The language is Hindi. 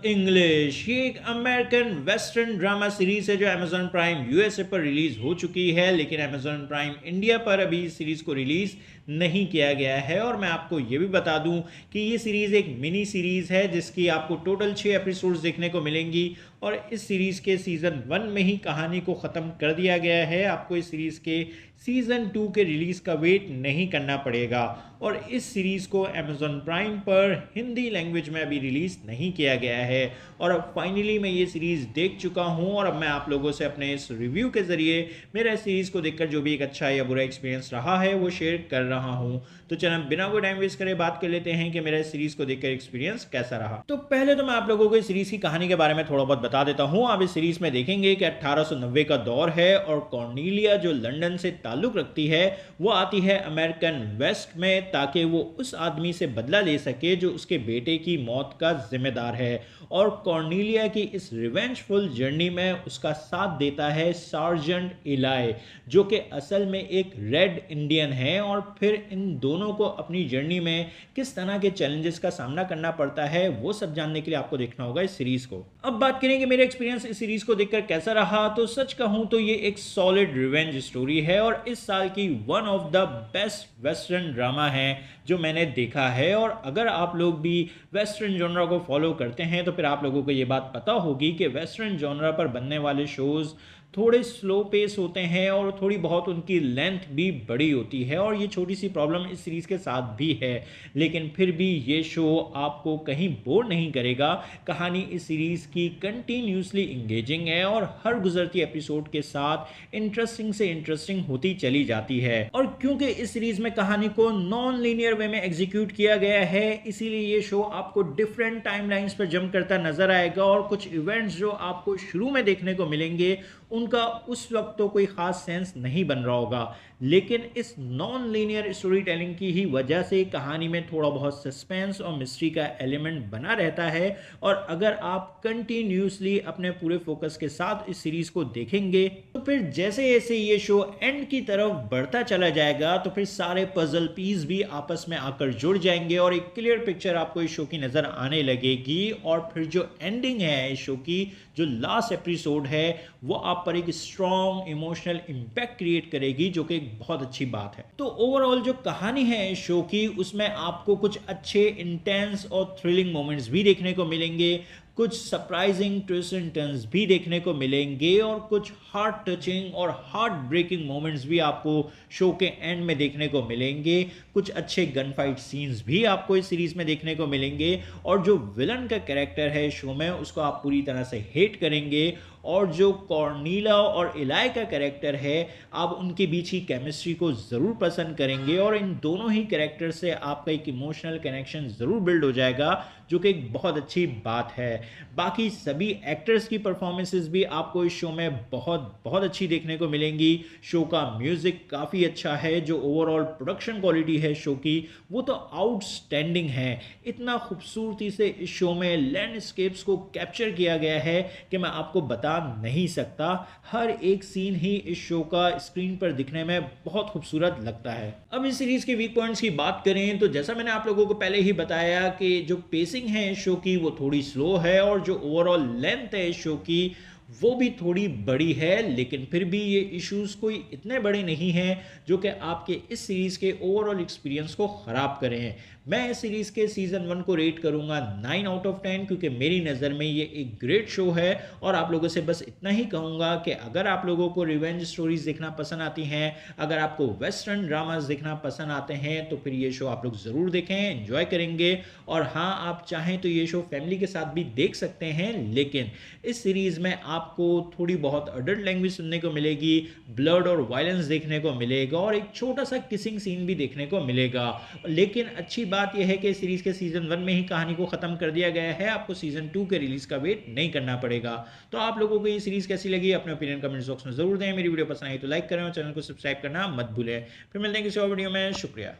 इंग्लिश। ये एक अमेरिकन वेस्टर्न ड्रामा सीरीज है जो अमेजॉन प्राइम यूएसए पर रिलीज हो चुकी है, लेकिन अमेजॉन प्राइम इंडिया पर अभी इस सीरीज को रिलीज नहीं किया गया है। और मैं आपको ये भी बता दूं कि ये सीरीज एक मिनी सीरीज है जिसकी आपको टोटल 6 एपिसोड्स देखने को मिलेंगी और इस सीरीज के सीजन 1 में ही कहानी को ख़त्म कर दिया गया है। आपको इस सीरीज के सीजन 2 के रिलीज का वेट नहीं करना पड़ेगा। और इस सीरीज को अमेजॉन प्राइम पर हिंदी लैंग्वेज में अभी रिलीज नहीं किया गया है। और अब फाइनली मैं ये सीरीज देख चुका हूँ और अब मैं आप लोगों से अपने इस रिव्यू के जरिए मेरा इस सीरीज को देखकर जो भी एक अच्छा या बुरा एक्सपीरियंस रहा है वो शेयर कर रहा हूँ। तो चलो बिना कोई टाइम वेस्ट करे बात कर लेते हैं कि मेरा इस सीरीज को देखकर एक्सपीरियंस कैसा रहा। तो पहले तो मैं आप लोगों को इस सीरीज की कहानी के बारे में थोड़ा बहुत बता देता हूँ। आप इस सीरीज में देखेंगे कि 1890 का दौर है और कॉर्नेलिया जो लंदन से ताल्लुक रखती है वो आती है अमेरिकन वेस्ट में ताकि वो उस आदमी से बदला ले सके जो उसके बेटे की मौत का जिम्मेदार है। और कॉर्नेलिया की इस रिवेंजफुल जर्नी में उसका साथ देता है सार्जेंट इलाई जो कि असल में एक रेड इंडियन है। और फिर इन दोनों को अपनी जर्नी में किस तरह के चैलेंजेस का सामना करना पड़ता है वो सब जानने के लिए आपको देखना होगा इस सीरीज को। अब बात करें कि मेरा एक्सपीरियंस इस सीरीज को देखकर कैसा रहा, तो सच कहूं तो ये एक सॉलिड रिवेंज स्टोरी है और इस साल की one of the best western drama है जो मैंने देखा है। और अगर आप लोग भी वेस्टर्न जॉनरा को फॉलो करते हैं तो फिर आप लोगों को ये बात पता होगी कि वेस्टर्न जॉनरा पर बनने वाले शोज थोड़े स्लो पेस होते हैं और थोड़ी बहुत उनकी लेंथ भी बड़ी होती है। और ये छोटी सी प्रॉब्लम इस सीरीज के साथ भी है, लेकिन फिर भी ये शो आपको कहीं बोर नहीं करेगा। कहानी इस सीरीज की कंटिन्यूसली इंगेजिंग है और हर गुजरती एपिसोड के साथ इंटरेस्टिंग से इंटरेस्टिंग होती चली जाती है। और क्योंकि इस सीरीज में कहानी को नॉन लीनियर वे में एग्जीक्यूट किया गया है, इसीलिए ये शो आपको डिफरेंट टाइमलाइंस पर जंप करता नजर आएगा और कुछ इवेंट्स जो आपको शुरू में देखने को मिलेंगे उनका उस वक्त तो कोई खास सेंस नहीं बन रहा होगा, लेकिन इस नॉन लीनियर स्टोरी टेलिंग की ही वजह से कहानी में थोड़ा बहुत सस्पेंस और मिस्ट्री का एलिमेंट बना रहता है। और अगर आप कंटिन्यूसली अपने पूरे फोकस के साथ इस सीरीज को देखेंगे तो फिर जैसे जैसे ये शो एंड की तरफ बढ़ता चला जाएगा तो फिर सारे पजल पीस भी आपस में आकर जुड़ जाएंगे और एक क्लियर पिक्चर आपको इस शो की नजर आने लगेगी। और फिर जो एंडिंग है इस शो की, जो लास्ट एपिसोड है, वो आप पर एक स्ट्रॉन्ग इमोशनल इंपैक्ट क्रिएट करेगी जो कि एक बहुत अच्छी बात है। तो ओवरऑल जो कहानी है इस शो की उसमें आपको कुछ अच्छे इंटेंस और थ्रिलिंग मोमेंट्स भी देखने को मिलेंगे, कुछ सरप्राइजिंग ट्विस्ट एंड टर्न्स भी देखने को मिलेंगे और कुछ हार्ट टचिंग और हार्ट ब्रेकिंग मोमेंट्स भी आपको शो के एंड में देखने को मिलेंगे। कुछ अच्छे गन फाइट सीन्स भी आपको इस सीरीज में देखने को मिलेंगे और जो विलन का कैरेक्टर है शो में उसको आप पूरी तरह से हेट करेंगे। और जो कॉर्नेलिया और इलाई का कैरेक्टर है आप उनके बीच की केमिस्ट्री को ज़रूर पसंद करेंगे और इन दोनों ही कैरेक्टर से आपका एक इमोशनल कनेक्शन ज़रूर बिल्ड हो जाएगा जो कि एक बहुत अच्छी बात है। बाकी सभी एक्टर्स की परफॉर्मेंसेस भी आपको इस शो में बहुत बहुत अच्छी देखने को मिलेंगी। शो का म्यूज़िक काफ़ी अच्छा है, जो ओवरऑल प्रोडक्शन क्वालिटी है शो की वो तो आउटस्टैंडिंग है। इतना खूबसूरती से इस शो में लैंडस्केप्स को कैप्चर किया गया है कि मैं आपको बता नहीं सकता। हर एक सीन ही इस शो का स्क्रीन पर दिखने में बहुत खूबसूरत लगता है। अब इस सीरीज के वीक पॉइंट्स की बात करें तो जैसा मैंने आप लोगों को पहले ही बताया कि जो पेसिंग है इस शो की वो थोड़ी स्लो है और जो ओवरऑल लेंथ है इस शो की वो भी थोड़ी बड़ी है, लेकिन फिर भी ये इश्यूज कोई इतने बड़े नहीं हैं जो कि आपके इस सीरीज के ओवरऑल एक्सपीरियंस को खराब करें। मैं इस सीरीज के सीजन 1 को रेट करूंगा 9 आउट ऑफ 10 क्योंकि मेरी नज़र में ये एक ग्रेट शो है। और आप लोगों से बस इतना ही कहूंगा कि अगर आप लोगों को रिवेंज स्टोरीज देखना पसंद आती हैं, अगर आपको वेस्टर्न ड्रामास देखना पसंद आते हैं तो फिर ये शो आप लोग ज़रूर देखें, एंजॉय करेंगे। और हाँ, आप चाहें तो ये शो फैमिली के साथ भी देख सकते हैं, लेकिन इस सीरीज़ में आपको थोड़ी बहुत अडल्ट लैंग्वेज सुनने को मिलेगी, ब्लड और वायलेंस देखने को मिलेगा और एक छोटा सा किसिंग सीन भी देखने को मिलेगा। लेकिन अच्छी बात यह है कि सीरीज के सीजन 1 में ही कहानी को खत्म कर दिया गया है, आपको सीजन 2 के रिलीज का वेट नहीं करना पड़ेगा। तो आप लोगों को ये सीरीज कैसी लगी अपने ओपिनियन कमेंट बॉक्स में जरूर दें। मेरी वीडियो पसंद आई तो लाइक करें और चैनल को सब्सक्राइब करना मत भूलें। फिर मिलते हैं किसी और वीडियो में। शुक्रिया।